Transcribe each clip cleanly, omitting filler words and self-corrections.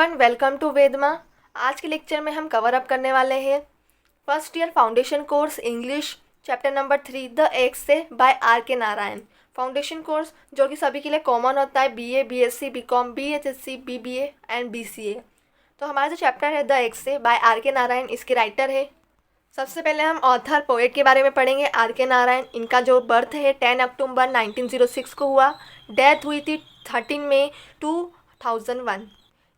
Everyone, welcome to वेदमा। आज के lecture में हम कवर अप करने वाले हैं first year foundation course English chapter number 3 the axe से by R K Narayan. Foundation course जो कि सभी के लिए कॉमन होता है, बीए, बीएससी, बीकॉम, बीएचएससी, बीबीए एंड बीसीए। तो हमारा जो चैप्टर है द एक्स से बाय आर के नारायण, इसके राइटर है। सबसे पहले हम ऑथर पोएट के बारे में पढ़ेंगे, आर के नारायण। इनका जो बर्थ है 10 अक्टूबर 1906 को हुआ, डेथ हुई थी 13 मई 2001।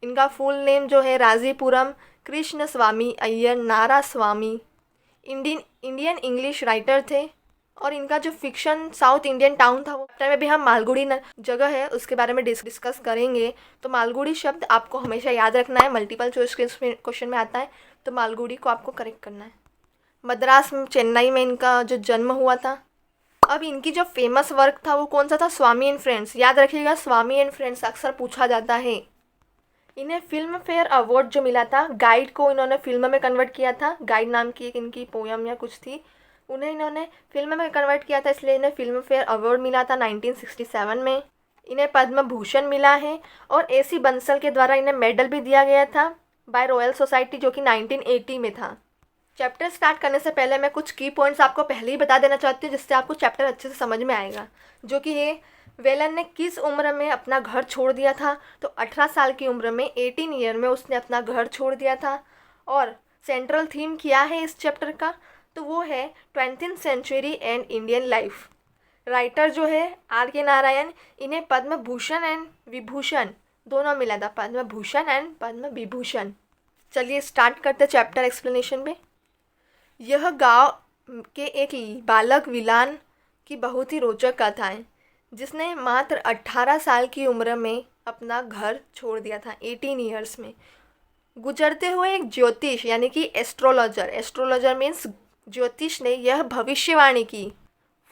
इनका फुल नेम जो है राजीपुरम कृष्ण स्वामी अय्यर नारा स्वामी। इंडियन इंग्लिश राइटर थे। और इनका जो फिक्शन साउथ इंडियन टाउन था, वो चैप्टर में भी हम मालगुड़ी जगह है उसके बारे में डिस्कस करेंगे। तो मालगुड़ी शब्द आपको हमेशा याद रखना है, मल्टीपल चॉइस क्वेश्चन में आता है, तो मालगुड़ी को आपको करेक्ट करना है। मद्रास में, चेन्नई में इनका जो जन्म हुआ था। अब इनकी जो फेमस वर्क था वो कौन सा था? स्वामी एंड फ्रेंड्स। याद रखिएगा, स्वामी एंड फ्रेंड्स अक्सर पूछा जाता है। इन्हें फिल्म फेयर अवार्ड जो मिला था, गाइड को इन्होंने फिल्म में कन्वर्ट किया था। गाइड नाम की एक इनकी पोयम या कुछ थी, उन्हें इन्होंने फिल्म में कन्वर्ट किया था, इसलिए इन्हें फिल्म फेयर अवार्ड मिला था 1967 में। इन्हें पद्म भूषण मिला है और AC बंसल के द्वारा इन्हें मेडल भी दिया गया था बाय रॉयल सोसाइटी, जो कि 1980 में था। चैप्टर स्टार्ट करने से पहले मैं कुछ की पॉइंट्स आपको पहले ही बता देना चाहती हूँ, जिससे आपको चैप्टर अच्छे से समझ में आएगा। जो कि है, वेलन ने किस उम्र में अपना घर छोड़ दिया था? तो 18 साल की उम्र में, 18 ईयर में उसने अपना घर छोड़ दिया था। और सेंट्रल थीम क्या है इस चैप्टर का? तो वो है 20th century and Indian life. Writer जो है आर के नारायण, इन्हें पद्म भूषण एंड विभूषण दोनों मिला था, पद्म भूषण एंड पद्म विभूषण। चलिए स्टार्ट करते चैप्टर एक्सप्लेनेशन में। यह गांव के एक बालक विलान की बहुत ही रोचक कथा है, जिसने मात्र 18 साल की उम्र में अपना घर छोड़ दिया था, 18 ईयर्स में। गुजरते हुए एक ज्योतिष यानी कि एस्ट्रोलॉजर मीन्स ज्योतिष ने यह भविष्यवाणी की,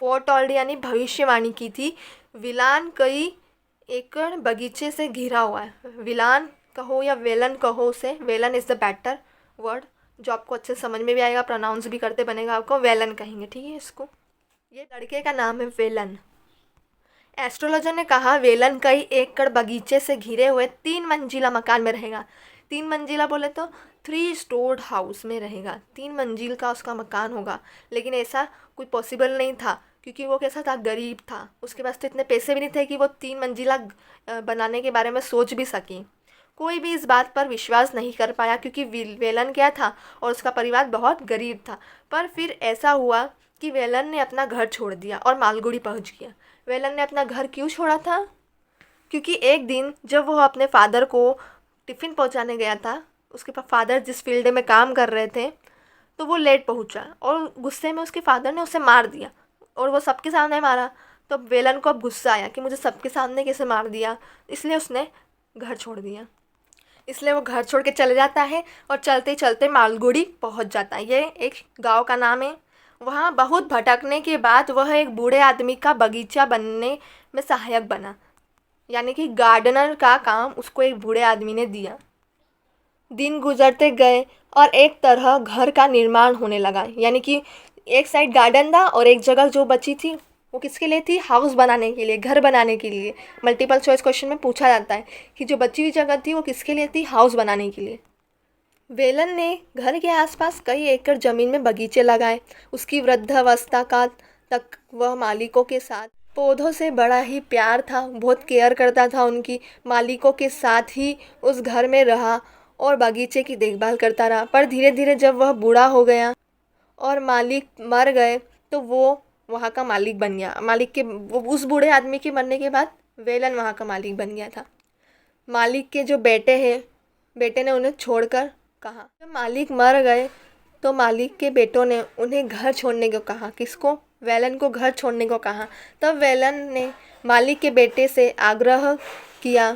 फोरटोल्ड यानी भविष्यवाणी की थी, विलान कई एकड़ बगीचे से घिरा हुआ है। विलान कहो या वेलन कहो उसे, Velan is the better word, जो आपको अच्छे से समझ में भी आएगा, प्रोनाउंस भी करते बनेगा, आपको वेलन कहेंगे, ठीक है इसको। ये लड़के का नाम है वेलन। एस्ट्रोलॉजर ने कहा वेलन कई एकड़ बगीचे से घिरे हुए 3 मंजिला मकान में रहेगा। 3 मंजिला बोले तो 3 स्टोर्ड हाउस में रहेगा, 3 मंजिल का उसका मकान होगा। लेकिन ऐसा कोई पॉसिबल नहीं था, क्योंकि वो कैसा था, गरीब था। उसके पास तो इतने पैसे भी नहीं थे कि वो 3 मंजिला बनाने के बारे में सोच भी सके। कोई भी इस बात पर विश्वास नहीं कर पाया, क्योंकि वेलन क्या था और उसका परिवार बहुत गरीब था। पर फिर ऐसा हुआ कि वेलन ने अपना घर छोड़ दिया और मालगुड़ी पहुंच गया। वेलन ने अपना घर क्यों छोड़ा था? क्योंकि एक दिन जब वह अपने फादर को टिफ़िन पहुंचाने गया था, उसके फादर जिस फील्ड में काम कर रहे थे, तो वो लेट पहुंचा और गुस्से में उसके फादर ने उसे मार दिया, और वो सबके सामने मारा। तो वेलन को अब गुस्सा आया कि मुझे सबके सामने कैसे मार दिया, इसलिए उसने घर छोड़ दिया। इसलिए वो घर छोड़ के चले जाता है और चलते चलते मालगुड़ी पहुंच जाता है। ये एक गांव का नाम है। वहाँ बहुत भटकने के बाद वह एक बूढ़े आदमी का बगीचा बनने में सहायक बना, यानी कि गार्डनर का काम उसको एक बूढ़े आदमी ने दिया। दिन गुजरते गए और एक तरह घर का निर्माण होने लगा, यानी कि एक साइड गार्डन था और एक जगह जो बची थी वो किसके लिए थी? हाउस बनाने के लिए, घर बनाने के लिए। मल्टीपल चॉइस क्वेश्चन में पूछा जाता है कि जो बची हुई जगह थी वो किसके लिए थी? हाउस बनाने के लिए। वेलन ने घर के आसपास कई एकड़ ज़मीन में बगीचे लगाए। उसकी वृद्धावस्था का तक वह मालिकों के साथ पौधों से बड़ा ही प्यार था, बहुत केयर करता था उनकी। मालिकों के साथ ही उस घर में रहा और बगीचे की देखभाल करता रहा। पर धीरे धीरे जब वह बूढ़ा हो गया और मालिक मर गए, तो वो वहाँ का मालिक बन गया। उस बूढ़े आदमी के मरने के बाद वेलन वहाँ का मालिक बन गया था। मालिक के जो बेटे ने उन्हें छोड़कर कहा। जब मालिक मर गए तो मालिक के बेटों ने उन्हें घर छोड़ने को कहा। किसको? वेलन को घर छोड़ने को कहा। तब वेलन ने मालिक के बेटे से आग्रह किया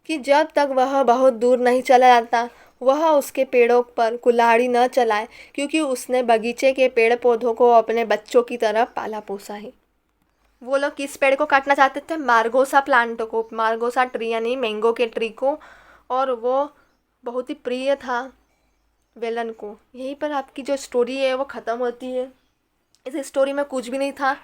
कि जब तक वह बहुत दूर नहीं चला जाता, वह उसके पेड़ों पर कुल्हाड़ी न चलाए, क्योंकि उसने बगीचे के पेड़ पौधों को अपने बच्चों की तरह पाला पोसा है। वो लोग किस पेड़ को काटना चाहते थे? मार्गोसा प्लांट को, मार्गोसा ट्री यानी मैंगो के ट्री को। और वो बहुत ही प्रिय था वेलन को। यहीं पर आपकी जो स्टोरी है वो ख़त्म होती है। इस स्टोरी में कुछ भी नहीं था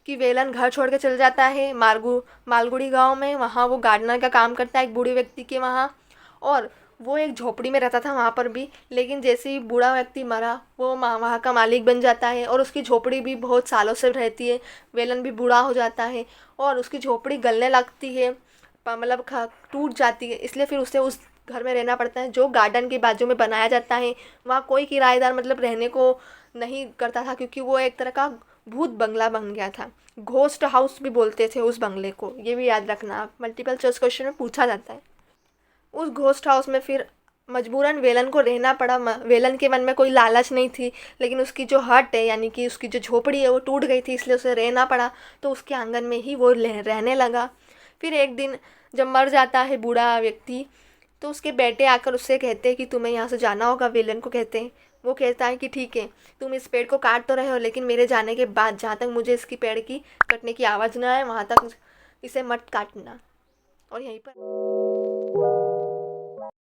कि वेलन घर छोड़ के चल जाता है मालगुड़ी गांव में। वहाँ वो गार्डनर का काम करता है एक बूढ़े व्यक्ति के वहाँ, और वो एक झोपड़ी में रहता था वहाँ पर भी, लेकिन जैसे ही बूढ़ा व्यक्ति मरा वो वहाँ का मालिक बन जाता है और उसकी झोपड़ी भी बहुत सालों से रहती है। वेलन भी बूढ़ा हो जाता है और उसकी झोपड़ी गलने लगती है, मतलब टूट जाती है, इसलिए फिर उसे उस घर में रहना पड़ता है जो गार्डन के बाजू में बनाया जाता है। वहाँ कोई किराएदार मतलब रहने को नहीं करता था क्योंकि वो एक तरह का भूत बंगला बन गया था। घोस्ट हाउस भी बोलते थे उस बंगले को, ये भी याद रखना, मल्टीपल चॉइस क्वेश्चन में पूछा जाता है। उस घोस्ट हाउस में फिर मजबूरन वेलन को रहना पड़ा। वेलन के मन में कोई लालच नहीं थी, लेकिन उसकी जो हट है यानी कि उसकी जो झोपड़ी है वो टूट गई थी, इसलिए उसे रहना पड़ा, तो उसके आंगन में ही वो रहने लगा। फिर एक दिन जब मर जाता है बूढ़ा व्यक्ति, तो उसके बेटे आकर उससे कहते हैं कि तुम्हें यहाँ से जाना होगा। वेलन को कहते हैं, वो कहता है कि ठीक है, तुम इस पेड़ को काट तो रहे हो, लेकिन मेरे जाने के बाद जहाँ तक मुझे इसकी पेड़ की कटने की आवाज़ ना आए वहाँ तक इसे मत काटना। और यहीं पर